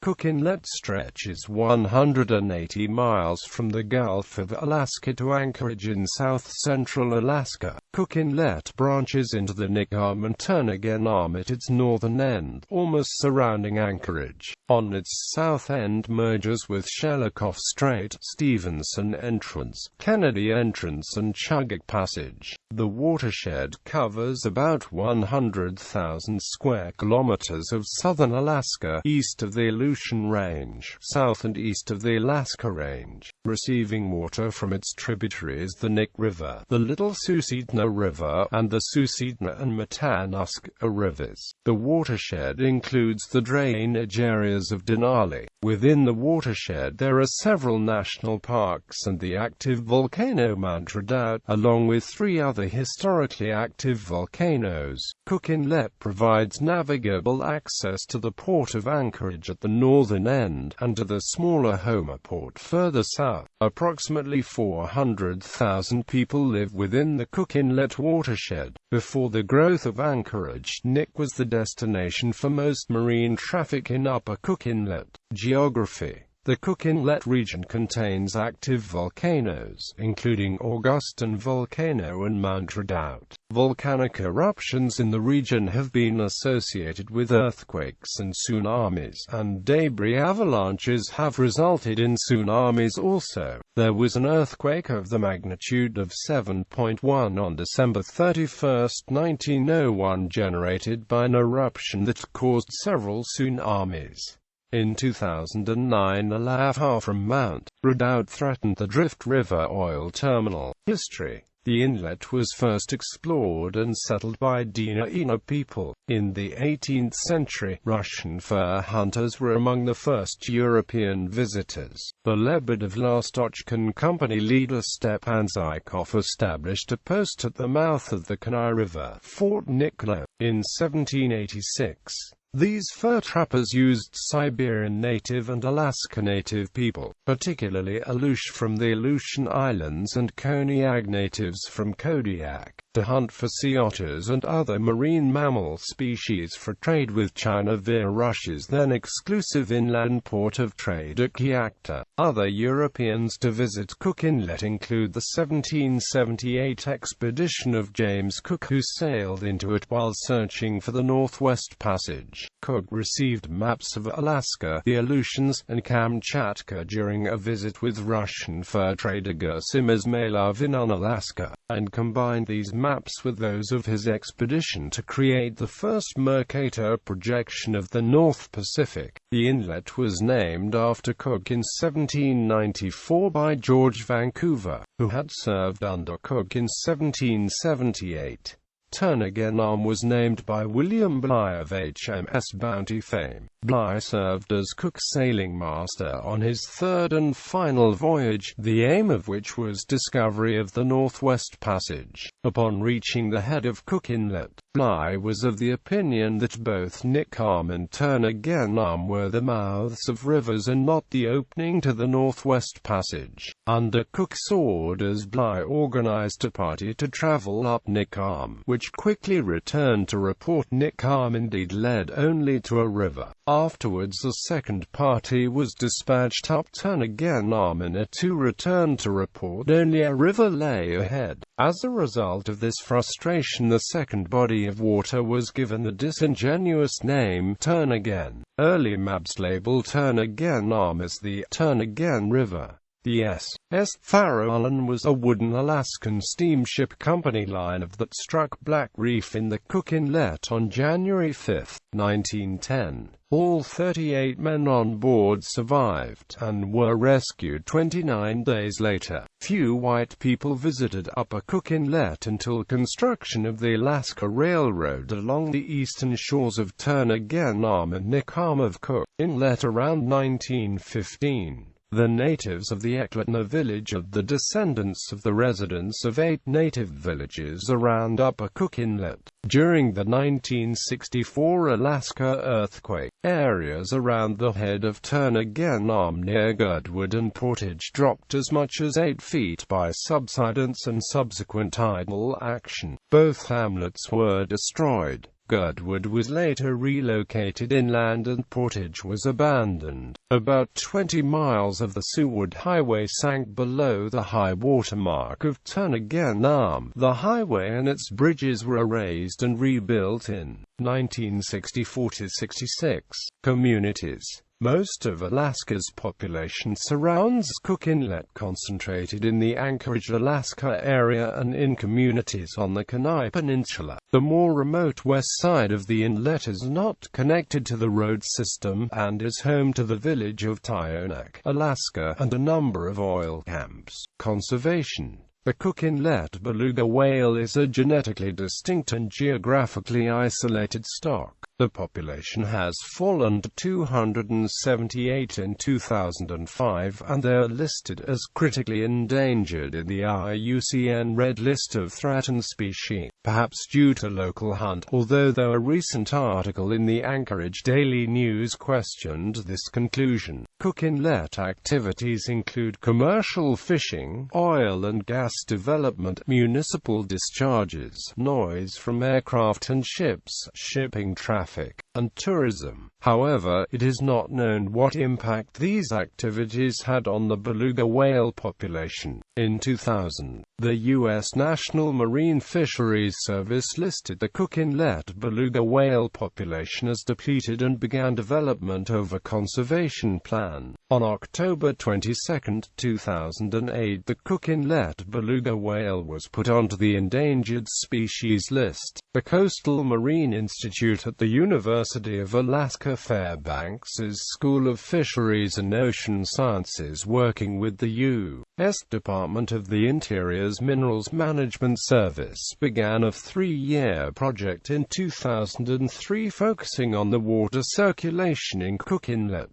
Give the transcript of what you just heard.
Cook Inlet stretches 180 miles from the Gulf of Alaska to Anchorage in south-central Alaska. Cook Inlet branches into the Knik Arm and Turnagain Arm at its northern end, almost surrounding Anchorage. On its south end merges with Shelikof Strait, Stevenson Entrance, Kennedy Entrance and Chugach Passage. The watershed covers about 100,000 square kilometers of southern Alaska, east of the Aleutian Range, south and east of the Alaska Range, receiving water from its tributaries the Knik River, the Little Susitna River, and the Susitna and Matanuska rivers. The watershed includes the drainage areas of Denali. Within the watershed there are several national parks and the active volcano Mount Redoubt, along with 3 other historically active volcanoes. Cook Inlet provides navigable access to the port of Anchorage at the northern end, and to the smaller Homer port further south. Approximately 400,000 people live within the Cook Inlet watershed. Before the growth of Anchorage, Knik was the destination for most marine traffic in Upper Cook Inlet. Geography. The Cook Inlet region contains active volcanoes, including Augustin Volcano and Mount Redoubt. Volcanic eruptions in the region have been associated with earthquakes and tsunamis, and debris avalanches have resulted in tsunamis also. There was an earthquake of the magnitude of 7.1 on December 31, 1901, generated by an eruption that caused several tsunamis. In 2009, a lava from Mount Redoubt threatened the Drift River oil terminal. History. The inlet was first explored and settled by Dina people. In the 18th century, Russian fur hunters were among the first European visitors. The Lebedevl Company leader Stepan Zykov established a post at the mouth of the Knik River, Fort Nicholas, in 1786. These fur trappers used Siberian native and Alaska native people, particularly Aleut from the Aleutian Islands and Kodiak natives from Kodiak, to hunt for sea otters and other marine mammal species for trade with China via Russia's then exclusive inland port of trade at Kyakhta. Other Europeans to visit Cook Inlet include the 1778 expedition of James Cook, who sailed into it while searching for the Northwest Passage. Cook received maps of Alaska, the Aleutians, and Kamchatka during a visit with Russian fur trader Gersim Izmailov in Unalaska, and combined these maps with those of his expedition to create the first Mercator projection of the North Pacific. The inlet was named after Cook in 1794 by George Vancouver, who had served under Cook in 1778. Turnagain Arm was named by William Bligh of HMS Bounty fame. Bligh served as Cook's sailing master on his third and final voyage, the aim of which was discovery of the Northwest Passage. Upon reaching the head of Cook Inlet, Bligh was of the opinion that both Knik Arm and Turnagain Arm were the mouths of rivers and not the opening to the Northwest Passage. Under Cook's orders, Bligh organized a party to travel up Knik Arm, which quickly returned to report Knik Arm indeed led only to a river. Afterwards a second party was dispatched up Turnagain Arm and it too returned to report only a river lay ahead. As a result of this frustration, the second body of water was given the disingenuous name Turnagain. Early maps label Turnagain Arm as the Turnagain River. The S.S. Farallon was a wooden Alaskan steamship company liner that struck Black Reef in the Cook Inlet on January 5, 1910. All 38 men on board survived, and were rescued 29 days later. Few white people visited Upper Cook Inlet until construction of the Alaska Railroad along the eastern shores of Turnagain Arm and Knik Arm of Cook Inlet around 1915. The natives of the Eklatna village are the descendants of the residents of 8 native villages around Upper Cook Inlet. During the 1964 Alaska earthquake, areas around the head of Turnagain Arm near Girdwood and Portage dropped as much as 8 feet by subsidence and subsequent tidal action. Both hamlets were destroyed. Girdwood was later relocated inland and portage was abandoned. About 20 miles of the Seward Highway sank below the high water mark of Turnagain Arm. The highway and its bridges were raised and rebuilt in 1964–66. Communities. Most of Alaska's population surrounds Cook Inlet, concentrated in the Anchorage, Alaska area and in communities on the Kenai Peninsula. The more remote west side of the inlet is not connected to the road system, and is home to the village of Tyonak, Alaska, and a number of oil camps. Conservation. The Cook Inlet beluga whale is a genetically distinct and geographically isolated stock. The population has fallen to 278 in 2005, and they are listed as critically endangered in the IUCN Red List of Threatened Species, perhaps due to local hunt, although a recent article in the Anchorage Daily News questioned this conclusion. Cook Inlet activities include commercial fishing, oil and gas development, municipal discharges, noise from aircraft and ships, shipping traffic, and tourism. However, it is not known what impact these activities had on the beluga whale population. In 2000, the U.S. National Marine Fisheries Service listed the Cook Inlet beluga whale population as depleted and began development of a conservation plan. On October 22, 2008, the Cook Inlet beluga whale was put onto the endangered species list. The Coastal Marine Institute at the University of Alaska Fairbanks' School of Fisheries and Ocean Sciences, working with the U.S. Department of the Interior's Minerals Management Service, began a 3-year project in 2003 focusing on the water circulation in Cook Inlet.